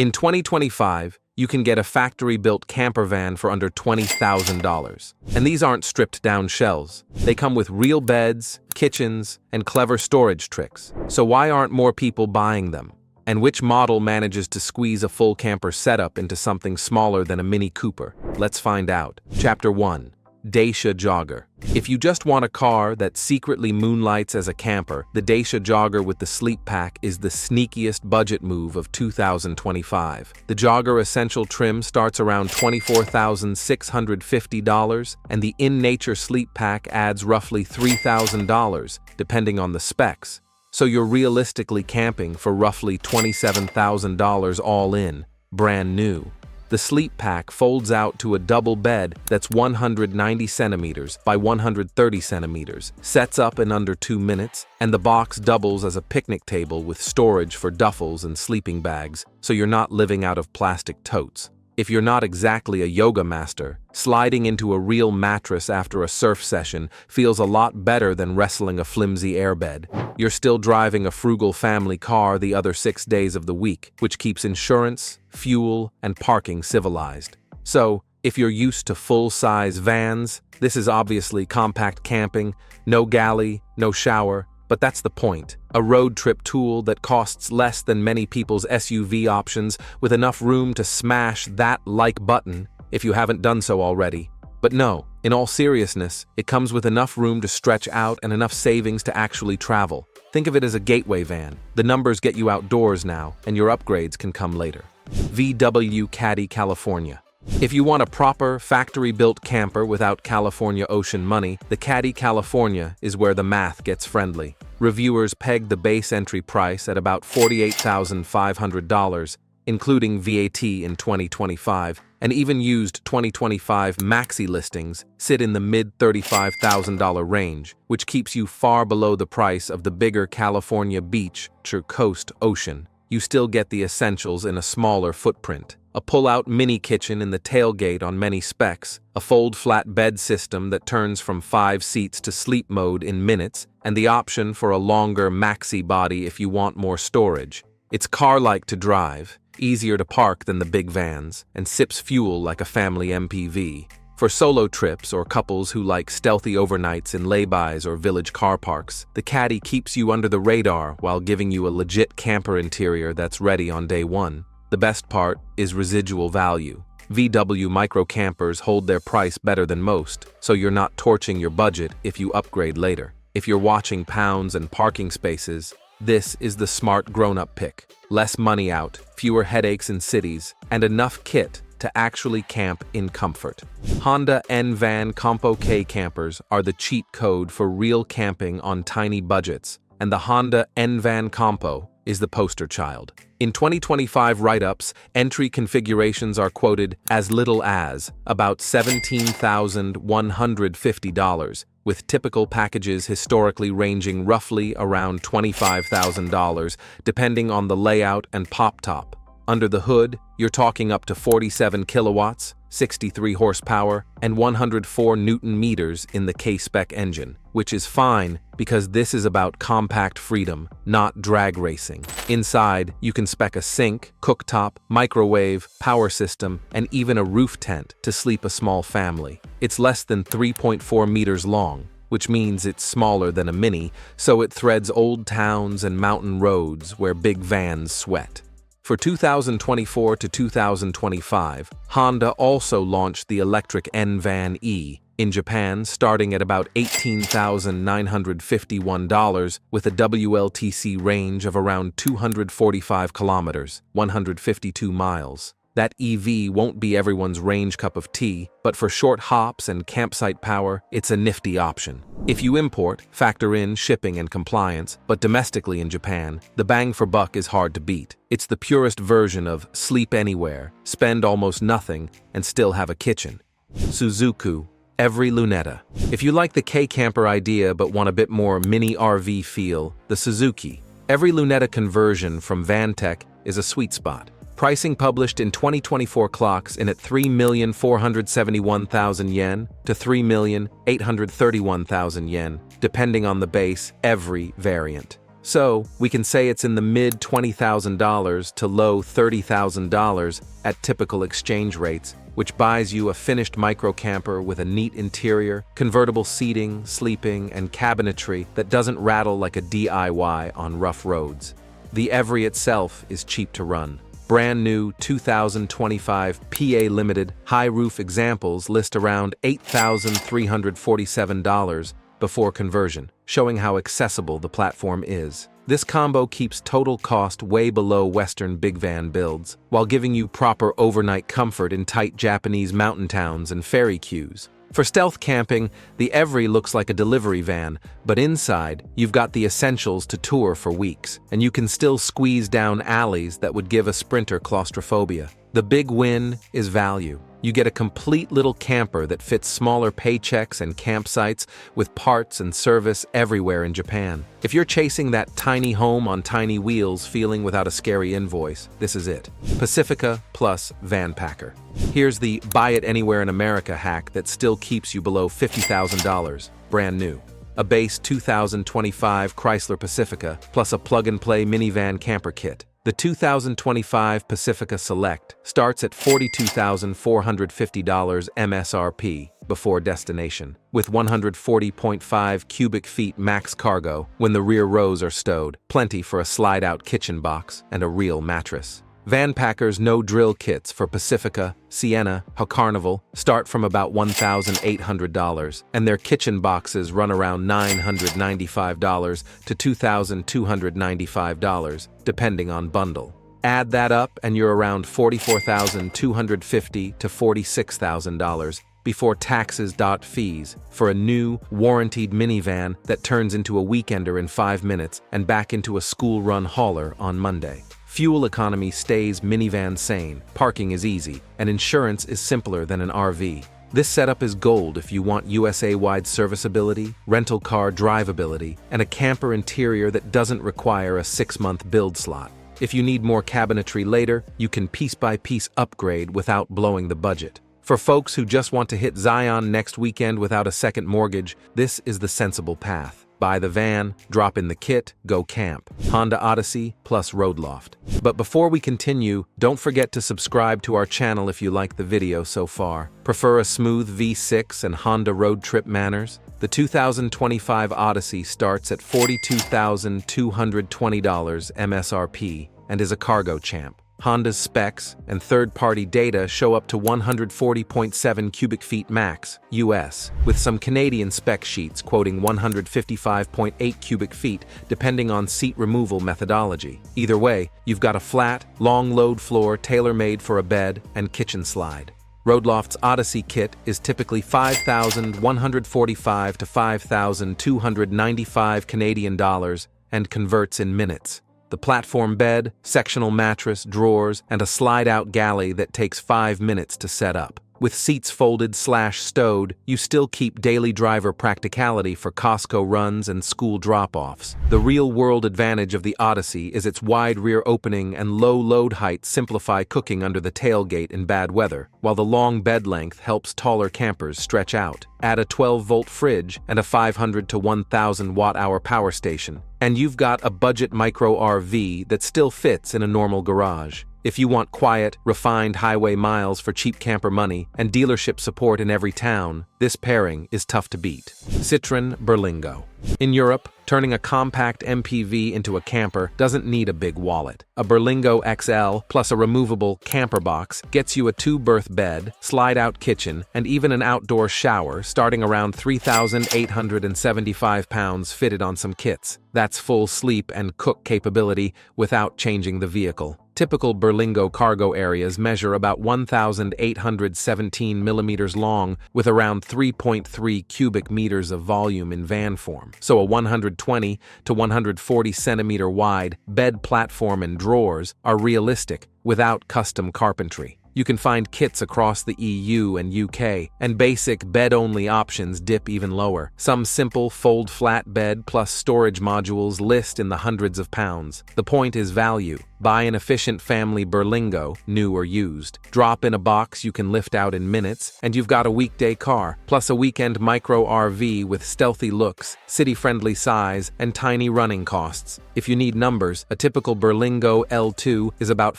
In 2025, you can get a factory-built campervan for under $20,000. And these aren't stripped-down shells. They come with real beds, kitchens, and clever storage tricks. So why aren't more people buying them? And which model manages to squeeze a full camper setup into something smaller than a Mini Cooper? Let's find out. Chapter 1. Dacia Jogger. If you just want a car that secretly moonlights as a camper, the Dacia Jogger with the sleep pack is the sneakiest budget move of 2025. The Jogger Essential trim starts around $24,650, and the In Nature sleep pack adds roughly $3,000, depending on the specs. So you're realistically camping for roughly $27,000 all in, brand new. The sleep pack folds out to a double bed that's 190 centimeters by 130 centimeters, sets up in under 2 minutes, and the box doubles as a picnic table with storage for duffels and sleeping bags, so you're not living out of plastic totes. If you're not exactly a yoga master, sliding into a real mattress after a surf session feels a lot better than wrestling a flimsy airbed. You're still driving a frugal family car the other 6 days of the week, which keeps insurance, fuel, and parking civilized. So, if you're used to full-size vans, this is obviously compact camping, no galley, no shower, but that's the point. A road trip tool that costs less than many people's SUV options, with enough room to smash that like button if you haven't done so already. But no, in all seriousness, it comes with enough room to stretch out and enough savings to actually travel. Think of it as a gateway van. The numbers get you outdoors now, and your upgrades can come later. VW Caddy California. If you want a proper, factory-built camper without California ocean money, the Caddy California is where the math gets friendly. Reviewers peg the base entry price at about $48,500, including VAT in 2025, and even used 2025 maxi listings sit in the mid-$35,000 range, which keeps you far below the price of the bigger California beach or coast ocean. You still get the essentials in a smaller footprint. A pull-out mini kitchen in the tailgate on many specs, a fold-flat bed system that turns from 5 seats to sleep mode in minutes, and the option for a longer maxi body if you want more storage. It's car-like to drive, easier to park than the big vans, and sips fuel like a family MPV. For solo trips or couples who like stealthy overnights in laybys or village car parks, the Caddy keeps you under the radar while giving you a legit camper interior that's ready on day one. The best part is residual value. VW micro campers hold their price better than most, so you're not torching your budget if you upgrade later. If you're watching pounds and parking spaces, this is the smart grown-up pick. Less money out, fewer headaches in cities, and enough kit to actually camp in comfort. Honda N-Van Compo K campers are the cheat code for real camping on tiny budgets, and the Honda N-Van Compo is the poster child. In 2025 write-ups, entry configurations are quoted as little as about $17,150, with typical packages historically ranging roughly around $25,000, depending on the layout and pop-top. Under the hood, you're talking up to 47 kilowatts, 63 horsepower, and 104 newton meters in the K-spec engine, which is fine because this is about compact freedom, not drag racing. Inside, you can spec a sink, cooktop, microwave, power system, and even a roof tent to sleep a small family. It's less than 3.4 meters long, which means it's smaller than a Mini, so it threads old towns and mountain roads where big vans sweat. For 2024 to 2025, Honda also launched the electric N-Van E in Japan, starting at about $18,951 with a WLTC range of around 245 kilometers, 152 miles. That EV won't be everyone's range cup of tea, but for short hops and campsite power, it's a nifty option. If you import, factor in shipping and compliance, but domestically in Japan, the bang for buck is hard to beat. It's the purest version of sleep anywhere, spend almost nothing, and still have a kitchen. Suzuki Every Lunetta. If you like the K-camper idea but want a bit more mini RV feel, the Suzuki Every Lunetta conversion from Vantech is a sweet spot. Pricing published in 2024 clocks in at 3,471,000 yen to 3,831,000 yen, depending on the base, every variant. So, we can say it's in the mid $20,000 to low $30,000 at typical exchange rates, which buys you a finished micro-camper with a neat interior, convertible seating, sleeping, and cabinetry that doesn't rattle like a DIY on rough roads. The Every itself is cheap to run. Brand new 2025 PA Limited high roof examples list around $8,347 before conversion, showing how accessible the platform is. This combo keeps total cost way below Western big van builds, while giving you proper overnight comfort in tight Japanese mountain towns and ferry queues. For stealth camping, the Every looks like a delivery van, but inside, you've got the essentials to tour for weeks, and you can still squeeze down alleys that would give a sprinter claustrophobia. The big win is value. You get a complete little camper that fits smaller paychecks and campsites with parts and service everywhere in Japan. If you're chasing that tiny home on tiny wheels feeling without a scary invoice, this is it. Pacifica plus Van Packer. Here's the buy it anywhere in America hack that still keeps you below $50,000, brand new. A base 2025 Chrysler Pacifica plus a plug-and-play minivan camper kit. The 2025 Pacifica Select starts at $42,450 MSRP before destination, with 140.5 cubic feet max cargo when the rear rows are stowed, plenty for a slide-out kitchen box, and a real mattress. Van Packer's no-drill kits for Pacifica, Sienna, Carnival start from about $1,800, and their kitchen boxes run around $995 to $2,295, depending on bundle. Add that up and you're around $44,250 to $46,000 before taxes. Fees for a new, warrantied minivan that turns into a weekender in 5 minutes and back into a school-run hauler on Monday. Fuel economy stays minivan sane, parking is easy, and insurance is simpler than an RV. This setup is gold if you want USA-wide serviceability, rental car drivability, and a camper interior that doesn't require a 6-month build slot. If you need more cabinetry later, you can piece-by-piece upgrade without blowing the budget. For folks who just want to hit Zion next weekend without a second mortgage, this is the sensible path. Buy the van, drop in the kit, go camp. Honda Odyssey plus Road Loft. But before we continue, don't forget to subscribe to our channel if you like the video so far. Prefer a smooth V6 and Honda road trip manners? The 2025 Odyssey starts at $42,220 MSRP and is a cargo champ. Honda's specs and third-party data show up to 140.7 cubic feet max, US, with some Canadian spec sheets quoting 155.8 cubic feet depending on seat removal methodology. Either way, you've got a flat, long load floor tailor-made for a bed and kitchen slide. Roadloft's Odyssey kit is typically $5,145 to $5,295 Canadian dollars and converts in minutes. The platform bed, sectional mattress, drawers, and a slide-out galley that takes 5 minutes to set up. With seats folded/stowed, you still keep daily driver practicality for Costco runs and school drop-offs. The real-world advantage of the Odyssey is its wide rear opening and low load height simplify cooking under the tailgate in bad weather, while the long bed length helps taller campers stretch out. Add a 12-volt fridge and a 500 to 1,000 watt-hour power station, and you've got a budget micro RV that still fits in a normal garage. If you want quiet, refined highway miles for cheap camper money and dealership support in every town, this pairing is tough to beat. Citroën Berlingo. In Europe, turning a compact MPV into a camper doesn't need a big wallet. A Berlingo XL plus a removable camper box gets you a 2-berth bed, slide-out kitchen, and even an outdoor shower starting around 3,875 pounds fitted on some kits. That's full sleep and cook capability without changing the vehicle. Typical Berlingo cargo areas measure about 1,817 millimeters long with around 3.3 cubic meters of volume in van form. So a 120 to 140 centimeter wide bed platform and drawers are realistic without custom carpentry. You can find kits across the EU and UK, and basic bed-only options dip even lower. Some simple fold-flat bed plus storage modules list in the hundreds of pounds. The point is value. Buy an efficient family Berlingo, new or used. Drop in a box you can lift out in minutes, and you've got a weekday car, plus a weekend micro RV with stealthy looks, city-friendly size, and tiny running costs. If you need numbers, a typical Berlingo L2 is about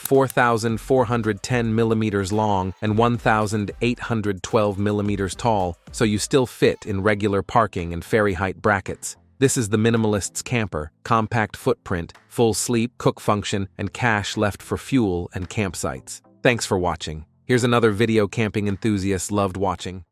4,410 millimeters long and 1,812 millimeters tall, so you still fit in regular parking and ferry height brackets. This is the minimalist's camper: compact footprint, full sleep, cook function, and cash left for fuel and campsites. Thanks for watching. Here's another video camping enthusiasts loved watching.